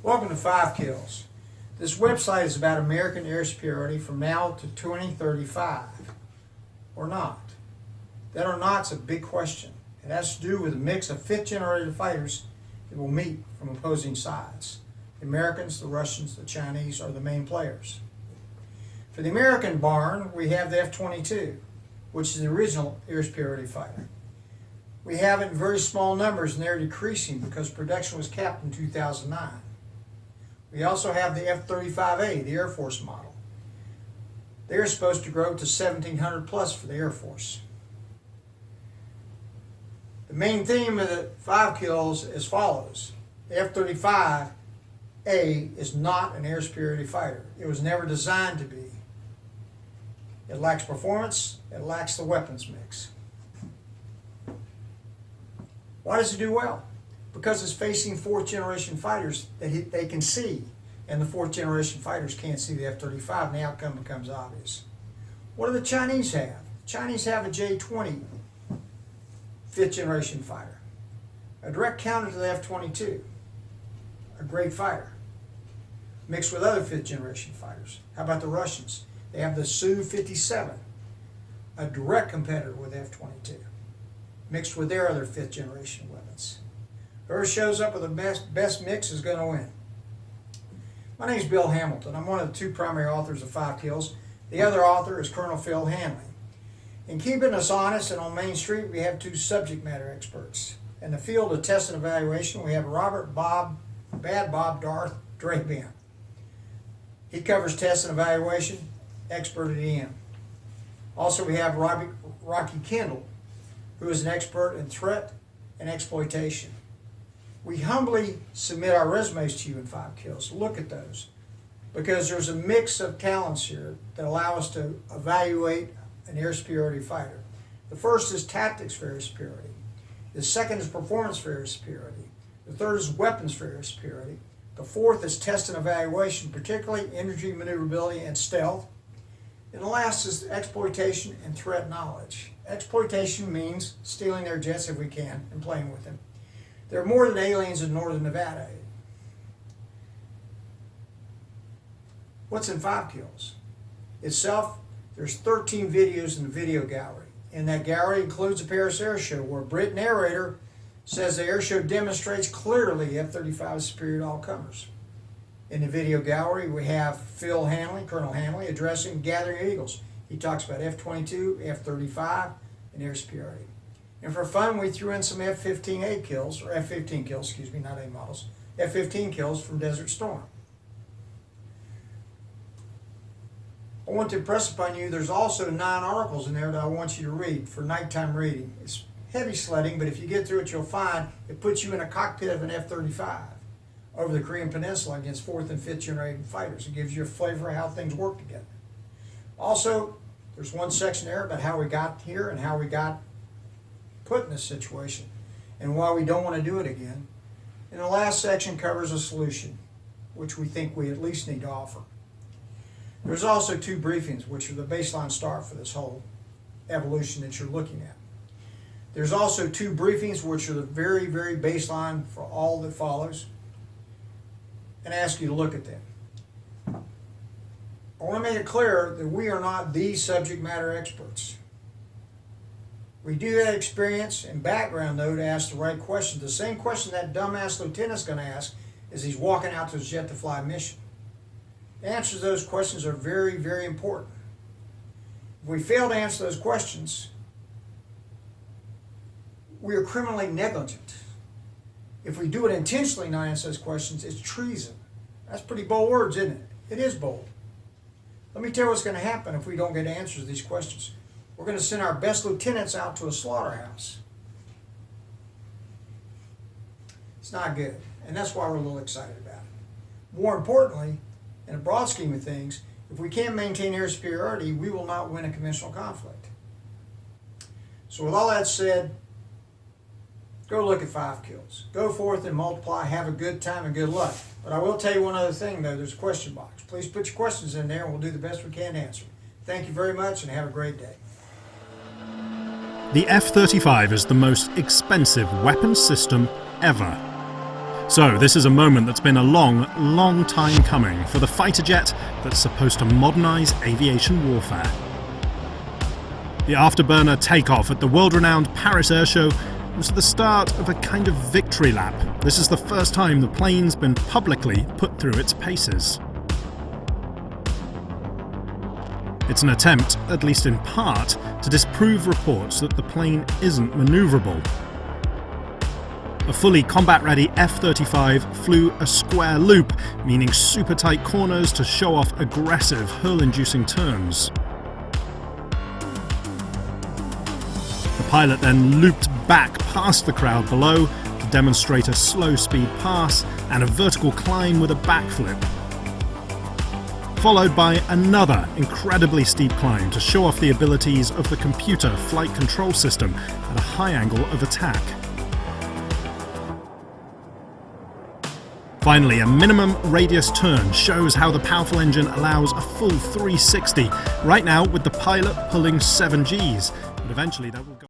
Welcome to 5Kills. This website is about American air superiority from now to 2035, or not. That or not's a big question. It has to do with a mix of fifth-generation fighters that will meet from opposing sides. The Americans, the Russians, the Chinese are the main players. For the American barn, we have the F-22, which is the original air superiority fighter. We have it in very small numbers, and they're decreasing because production was capped in 2009. We also have the F-35A, the Air Force model. They're supposed to grow to 1,700 plus for the Air Force. The main theme of the 5Kills is as follows. The F-35A is not an air superiority fighter. It was never designed to be. It lacks performance. It lacks the weapons mix. Why does it do well? Because it's facing fourth-generation fighters that they can see, and the fourth-generation fighters can't see the F-35, and the outcome becomes obvious. What do the Chinese have? The Chinese have a J-20 fifth-generation fighter, a direct counter to the F-22, a great fighter, mixed with other fifth-generation fighters. How about the Russians? They have the Su-57, a direct competitor with F-22, mixed with their other fifth-generation weapons. Whoever shows up with the best mix is going to win. My name is Bill Hamilton. I'm one of the two primary authors of 5Kills. The other author is Colonel Phil Hanley. In keeping us honest and on Main Street, we have two subject matter experts. In the field of test and evaluation, we have Robert Bad Bob Darth Draban. He covers test and evaluation, expert at EM. Also, we have Rocky Kendall, who is an expert in threat and exploitation. We humbly submit our resumes to you in 5Kills. Look at those, because there's a mix of talents here that allow us to evaluate an air superiority fighter. The first is tactics for air superiority. The second is performance for air superiority. The third is weapons for air superiority. The fourth is test and evaluation, particularly energy, maneuverability, and stealth. And the last is exploitation and threat knowledge. Exploitation means stealing their jets if we can and playing with them. There are more than aliens in northern Nevada. What's in 5Kills? Itself, there's 13 videos in the video gallery. And that gallery includes a Paris Air Show where a Brit narrator says the air show demonstrates clearly F-35 is superior to all comers. In the video gallery, we have Phil Hanley, Colonel Hanley, addressing Gathering Eagles. He talks about F-22, F-35, and air superiority. And for fun, we threw in some F-15A kills, or F-15 kills, excuse me, not A models, F-15 kills from Desert Storm. I want to impress upon you, there's also 9 articles in there that I want you to read for nighttime reading. It's heavy sledding, but if you get through it, you'll find it puts you in a cockpit of an F-35 over the Korean Peninsula against 4th and 5th generation fighters. It gives you a flavor of how things work together. Also, there's one section there about how we got here and how we got put in this situation and why we don't want to do it again. And the last section covers a solution, which we think we at least need to offer. There's also 2 briefings, which are the baseline start for this whole evolution that you're looking at. There's also 2 briefings, which are the very, very baseline for all that follows, and ask you to look at them. I want to make it clear that we are not the subject matter experts. We do have experience and background, though, to ask the right questions. The same question that dumbass lieutenant's going to ask as he's walking out to his jet-to-fly mission. The answers to those questions are very, very important. If we fail to answer those questions, we are criminally negligent. If we do it intentionally not answer those questions, it's treason. That's pretty bold words, isn't it? It is bold. Let me tell you what's going to happen if we don't get answers to these questions. We're going to send our best lieutenants out to a slaughterhouse. It's not good, and that's why we're a little excited about it. More importantly, in a broad scheme of things, if we can't maintain air superiority, we will not win a conventional conflict. So with all that said, go look at 5Kills. Go forth and multiply, have a good time and good luck. But I will tell you one other thing, though. There's a question box. Please put your questions in there and we'll do the best we can to answer. Thank you very much and have a great day. The F-35 is the most expensive weapons system ever. So this is a moment that's been a long, long time coming for the fighter jet that's supposed to modernise aviation warfare. The afterburner takeoff at the world-renowned Paris Air Show was the start of a kind of victory lap. This is the first time the plane's been publicly put through its paces. It's an attempt, at least in part, to disprove reports that the plane isn't manoeuvrable. A fully combat-ready F-35 flew a square loop, meaning super tight corners to show off aggressive, hurl-inducing turns. The pilot then looped back past the crowd below to demonstrate a slow-speed pass and a vertical climb with a backflip, followed by another incredibly steep climb to show off the abilities of the computer flight control system at a high angle of attack. Finally, a minimum radius turn shows how the powerful engine allows a full 360, right now with the pilot pulling 7 Gs, but eventually that will go